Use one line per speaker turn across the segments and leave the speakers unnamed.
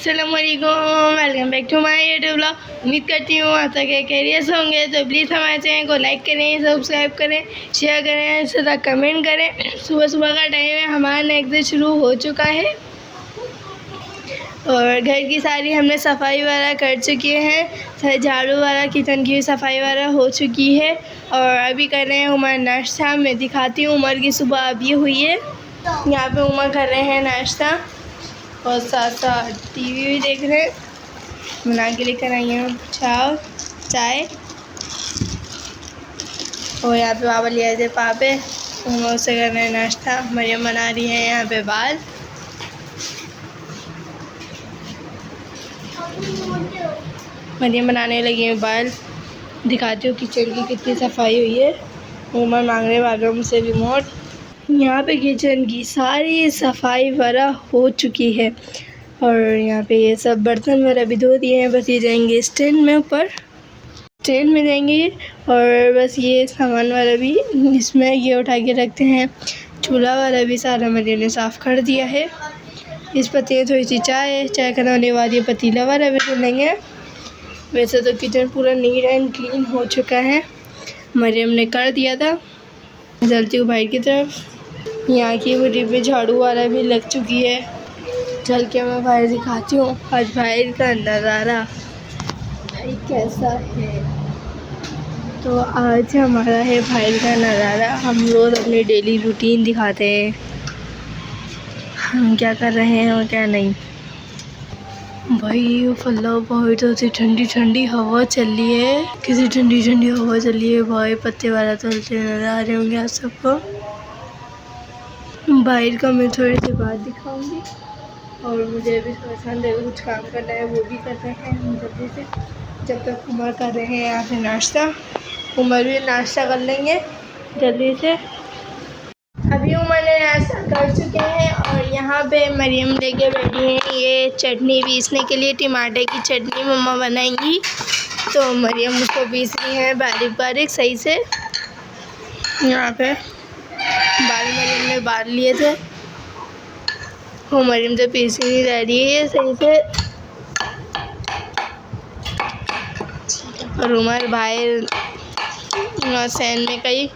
अस्सलामुअलैकुम, welcome back to my YouTube blog. उम्मीद करती हूँ आप तक कैरियर से होंगे। तो प्लीज़ हमारे चैनल को लाइक करें, सब्सक्राइब करें, शेयर करें, सदा कमेंट करें। सुबह सुबह का टाइम है, हमारा नेक्स्ट डे शुरू हो चुका है और घर की सारी हमने सफाई वगैरह कर चुकी हैं। झाड़ू वगैरह, किचन की सफाई वगैरह हो चुकी है और अभी कर रहे हैं उमर नाश्ता। मैं दिखाती हूँ उमर की सुबह अभी हुई है। यहाँ पे उमर कर रहे हैं नाश्ता और साथ साथ टीवी भी देख रहे हैं। बना के लेकर आई हूँ चाय और यहाँ पे बाबा ले आए थे पापे, उमर से कर रहे हैं नाश्ता। मरियम बना रही है यहाँ पे बाल। मरियम बनाने लगी है बाल। दिखाती हूँ किचन की कितनी सफाई हुई है। उमर मांग रहे वालों से रिमोट। यहाँ पे किचन की सारी सफाई वगैरह हो चुकी है और यहाँ पे ये सब बर्तन वगैरह भी धो दिए हैं। बस ये जाएंगे स्टैंड में, ऊपर स्टैंड में जाएंगे और बस ये सामान वाला भी इसमें ये उठा के रखते हैं। चूल्हा वाला भी सारा मरियम ने साफ़ कर दिया है। इस पतीले थोड़ी सी चाय बनाने के बाद ये पतीला वाला भी धो लेंगे। वैसे तो किचन पूरा नीट एंड क्लीन हो चुका है, मरियम ने कर दिया था। चलती हूँ बाहर की तरफ। यहाँ की बुढ़ी पे झाड़ू वाला भी लग चुकी है। चल के मैं बाहर दिखाती हूँ आज बाहर का नज़ारा भाई कैसा है। तो आज हमारा है बाहर का नज़ारा। हम रोज़ अपनी डेली रूटीन दिखाते हैं, हम क्या कर रहे हैं और क्या नहीं। भाई फल्ला बहुत तो ठंडी ठंडी हवा चल रही है, किसी ठंडी ठंडी हवा चल रही है भाई। पत्ते वाला चलते नजर आ रहे होंगे आप सबको। बाहर का मैं थोड़ी देर बाद दिखाऊंगी और मुझे भी पसंद है, कुछ काम करना है वो भी कर रहे हैं हम जल्दी से। जब तक उमर कर रहे हैं यहाँ पे नाश्ता, उमर भी नाश्ता कर लेंगे जल्दी से। अभी उमर ने नाश्ता कर चुके हैं और यहाँ पे मरियम लेके बैठी हैं ये चटनी पीसने के लिए। टमाटर की चटनी मम्मा बनाएंगी तो मरियम उसको पीस रही है बारीक बारीक सही से। यहाँ पे बाल मरियम ने बाल लिए थे, वो मरियम से पीस ही नहीं रही है सही से। और उमर बाहर सैन में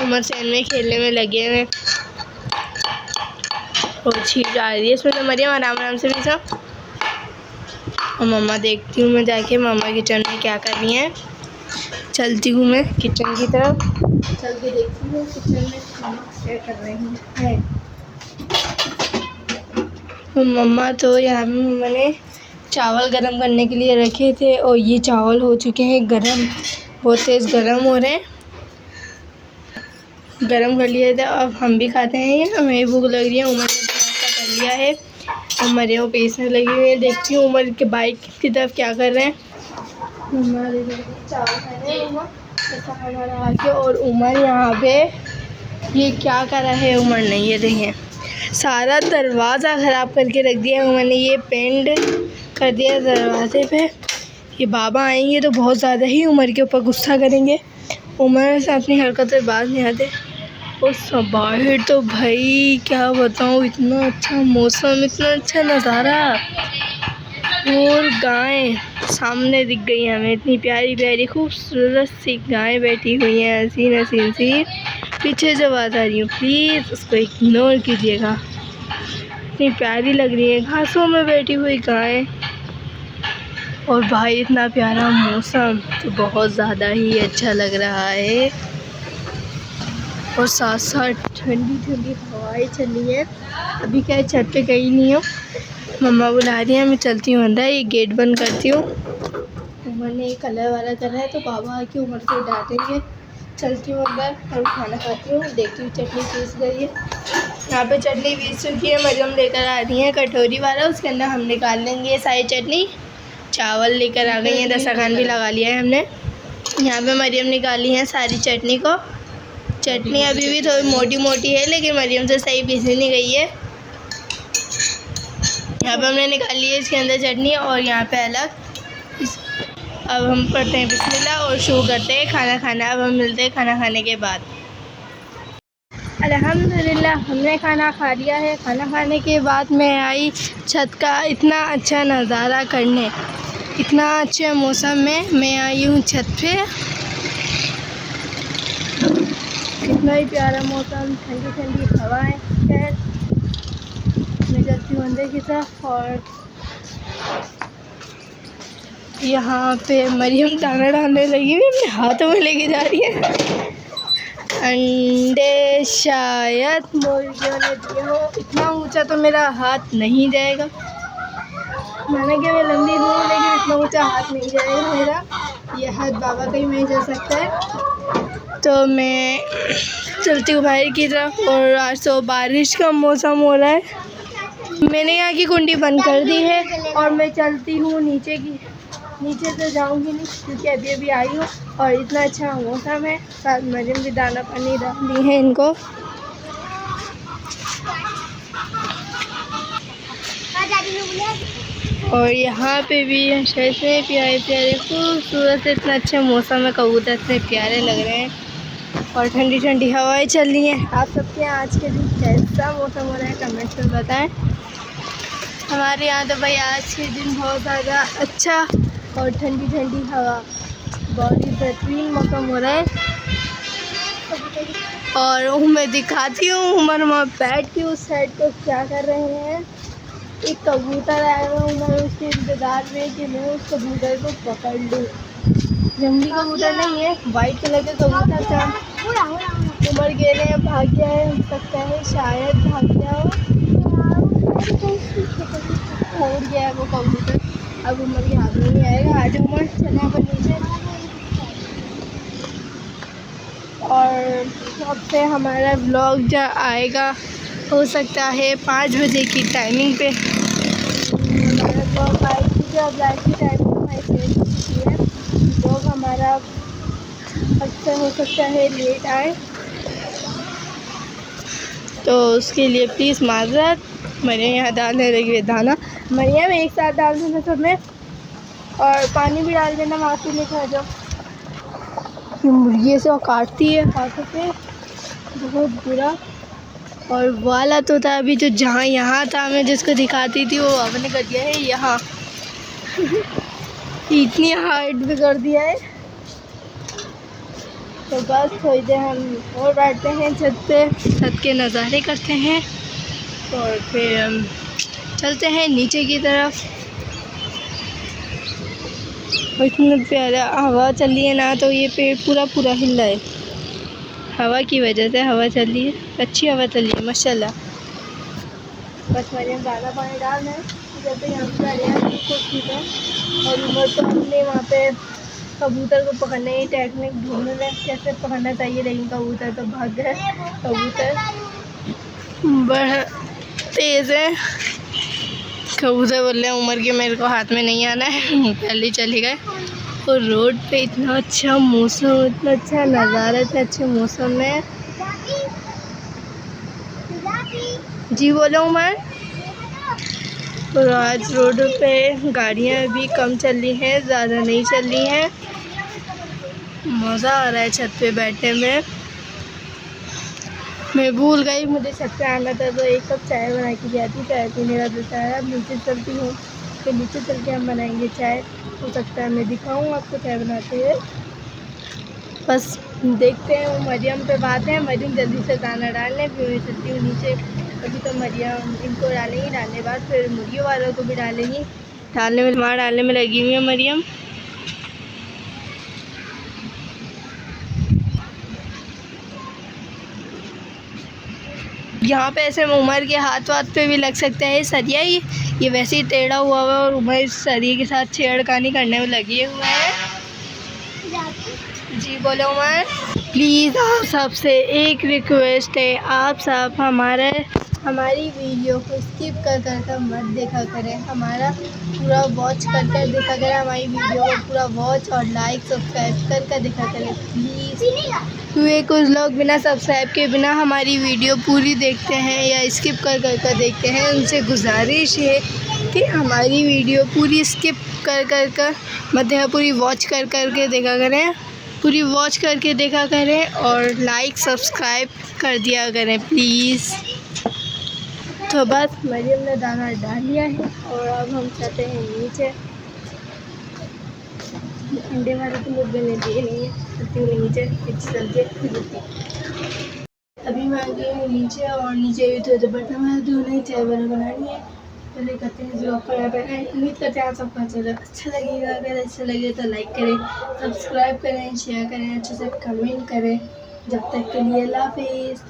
उमर सैन में खेलने में लगे हुए और छीट आ रही है इसमें। तो मरियम आराम आराम से भी सब। और मम्मा देखती हूँ मैं जाके मम्मा किचन में क्या कर रही हैं। चलती हूँ मैं किचन की तरफ, चल के देखती हूँ किचन में क्या कर रही हैं। तो मम्मा तो यहाँ पे मैंने चावल गरम करने के लिए रखे थे और ये चावल हो चुके हैं गरम, बहुत तेज़ गरम हो रहे हैं। गरम कर लिए थे, अब हम भी खाते हैं। ये हमें भूख लग रही है। उमर ने नाश्ता कर लिया है और मरियम पीसने लगी हुई है। देखती हूँ उमर के बाइक की तरफ क्या कर रहे हैं। चावल खा रहे हैं उमर आके। और उमर यहाँ पे ये क्या करा है उमर ने, ये देखें सारा दरवाज़ा ख़राब करके रख दिया उमर ने। ये पेंट कर दिया दरवाजे पे। ये बाबा आएंगे तो बहुत ज़्यादा ही उमर के ऊपर गुस्सा करेंगे। उमर से अपनी हरकतें बाज नहीं आते। और सब बाहर तो भाई क्या बताऊँ, इतना अच्छा मौसम, इतना अच्छा नज़ारा। और गाय सामने दिख गई हमें, इतनी प्यारी प्यारी खूबसूरत सी गाय बैठी हुई हैं, हसीन हसीन सी। पीछे जब आ रही हूँ प्लीज़ उसको इग्नोर कीजिएगा। इतनी प्यारी लग रही है घासों में बैठी हुई गाय। और भाई इतना प्यारा मौसम, तो बहुत ज़्यादा ही अच्छा लग रहा है। और साथ साथ ठंडी ठंडी हवाएं चल रही है। अभी क्या छत पे गई नहीं हूँ, मम्मा बुला रही है, मैं चलती हूँ अंदर। ये गेट बंद करती हूँ। उमर ने कलर वाला करा है तो पापा आके उमर को डांटेंगे। चलती हूँ अंदर और खाना खाती हूँ। देखती हूँ चटनी पीस गई है। यहाँ पे चटनी पीस चुकी है, मरियम लेकर आ रही है कटोरी वाला, उसके अंदर हम निकाल लेंगे ये सारी चटनी। चावल लेकर आ गई हैं, दस्तरखान भी लगा लिया है हमने। यहाँ पे मरियम निकाली है सारी चटनी को। चटनी अभी भी थोड़ी मोटी मोटी है लेकिन मरियम से सही पीसी नहीं गई है। यहाँ पे हमने निकाली है इसके अंदर चटनी और यहाँ पे अलग। अब हम करते हैं बिस्मिल्लाह और शुरू करते हैं खाना खाना। अब हम मिलते हैं खाना खाने के बाद। अल्हम्दुलिल्लाह हमने खाना खा लिया है। खाना खाने के बाद मैं आई छत का इतना अच्छा नज़ारा करने। इतना अच्छे मौसम में मैं आई हूँ छत पे। कितना ही प्यारा मौसम, ठंडी ठंडी हवाएं है। मैं चलती हूँ अंदर की तरफ और यहाँ पे मरियम दाना डालने लगी हुई अपने हाथों में लेके जा रही है। अंडे शायद मुर्गियों ने दिए हो। इतना ऊंचा तो मेरा हाथ नहीं जाएगा, माना कि मैं लंबी हूँ लेकिन इतना ऊंचा हाथ नहीं जाएगा मेरा। ये हाथ बाबा का ही नहीं जा सकता है। तो मैं चलती हूँ बाहर की तरफ और आज तो बारिश का मौसम हो रहा है। मैंने यहाँ की कुंडी बंद कर दी है और मैं चलती हूँ नीचे तो जाऊँगी नहीं क्योंकि अभी अभी आई हूँ और इतना अच्छा मौसम है। साथ मरियम भी दाना पानी डाल दी है इनको। और यहाँ पे भी ऐसे प्यारे प्यारे खूबसूरत इतना अच्छा मौसम है, कबूतर इतने प्यारे लग रहे हैं और ठंडी ठंडी हवाएं चल रही हैं। आप सबके यहाँ आज के दिन कैसा मौसम हो रहा है कमेंट्स में बताएं। हमारे यहाँ तो भाई आज के दिन बहुत ज़्यादा अच्छा और ठंडी ठंडी हवा, बहुत ही बेहतरीन मौसम हो रहा है। और मैं दिखाती हूँ उमर वहाँ बैठ के उस साइड को क्या कर रहे हैं। एक कबूतर आया हुआ, उमर उसके इंतज़ार में कि मैं उस कबूतर को पकड़ लूँ। जंगली कबूतर नहीं है, वाइट कलर का कबूतर था। उमर कह रहे हैं भाग गया है, हो सकता है शायद भाग गया हो, उड़ गया है वो कबूतर। अब उमर के हाथ में नहीं आएगा। आज उमर चले अपन नीचे। और अब से हमारा व्लॉग जो आएगा हो सकता है 5 बजे की टाइमिंग पे। हमारा व्लॉग आएगी जो अब लाइट की टाइमिंग हमारी चेंज हो चुकी है। व्लॉग हमारा अक्सर हो सकता है लेट आए, तो उसके लिए प्लीज़ माज़रत। मरियम यहाँ डालने लगी हुई दाना। मरियम एक साथ डाल देना सब में और पानी भी डाल देना। वहाँ से लेकर आ जाओ। ये मुर्गी से काटती है हाथों पे, बहुत बुरा। और वाला तो था अभी जो जहाँ यहाँ था मैं जिसको दिखाती थी वो आपने कर दिया है यहाँ। इतनी हाइट भी कर दिया है। तो बस थोड़ी देर हम और बैठते हैं छत पे, छत के नज़ारे करते हैं और फिर हम चलते हैं नीचे की तरफ। और इतना प्यारा हवा चल रही है ना, तो ये पेड़ पूरा पूरा हिल रहा है हवा की वजह से। हवा चल रही है, अच्छी हवा चल रही है माशाल्लाह। बस मरियम दाना पानी डाल रहे हैं जब तक यहाँ पर। और उमर तो हमने वहाँ पे कबूतर को पकड़ने की टेक्निक ढूंढ रहे हैं कैसे पकड़ना चाहिए, लेकिन कबूतर तो भाग गए। कबूतर बड़ा तेज़ है। कबूतर बोल रहे हैं उमर के मेरे को हाथ में नहीं आना है, पहले ही चले गए। और रोड पे इतना अच्छा मौसम, इतना अच्छा नज़ारा, इतने अच्छे मौसम में। जी बोलो उमर। और आज रोड पे गाड़ियाँ भी कम चल रही हैं, ज़्यादा नहीं चल रही हैं। मज़ा आ रहा है छत पे बैठने में। मैं भूल गई मुझे छत पे आना था, तो एक कप चाय बना के गया थी। चाय पीने का देता है। अब नीचे चलती हूँ, फिर नीचे चल के हम बनाएंगे चाय। हो सकता है मैं दिखाऊँ आपको चाय बनाते हुए। बस देखते हैं। मरियम पे बात है, मरियम जल्दी से दाना डालने, फिर मैं चलती हूँ नीचे। अभी तो मरियम इनको डालेंगी, डालने बाद फिर मुर्गियों वालों को भी डालेंगी। डालने में लगी हुई है मरियम। यहाँ पे ऐसे उमर के हाथ वाथ पे भी लग सकता है सरिया। ये वैसे ही टेढ़ा हुआ है और उमर सरिये के साथ छेड़खानी करने में लगे हुए हैं। जी बोलो उमर। प्लीज़ आप सबसे एक रिक्वेस्ट है, आप सब हमारी वीडियो को स्किप कर मत देखा करें। हमारा पूरा वॉच कर देखा करें। हमारी वीडियो को पूरा वॉच और लाइक सब्सक्राइब कर देखा करें प्लीज़। क्योंकि कुछ लोग बिना सब्सक्राइब के बिना हमारी वीडियो पूरी देखते हैं या स्किप कर देखते हैं। उनसे गुजारिश है कि हमारी वीडियो पूरी स्किप कर मत देखा, पूरी वॉच कर के देखा करें। पूरी वॉच करके देखा करें और लाइक सब्सक्राइब कर दिया करें प्लीज़। तो बस मरियम ने दाना डाल लिया है और अब हम चलते हैं नीचे। अंडे वाले तो मुझे ने दिए नहीं है, नीचे चलते अभी मैं आ गई हूँ नीचे और नीचे भी तो बर्तन वाले धोने, चाय वाला बनानी है। पहले करते हैं ब्लॉग को यहाँ पे एंड। उम्मीद करते हैं आप सबको अच्छा लगेगा। अगर अच्छा लगे तो लाइक करें, सब्सक्राइब करें, शेयर करें, अच्छे से कमेंट करें। जब तक के लिए अल्लाह हाफिज़।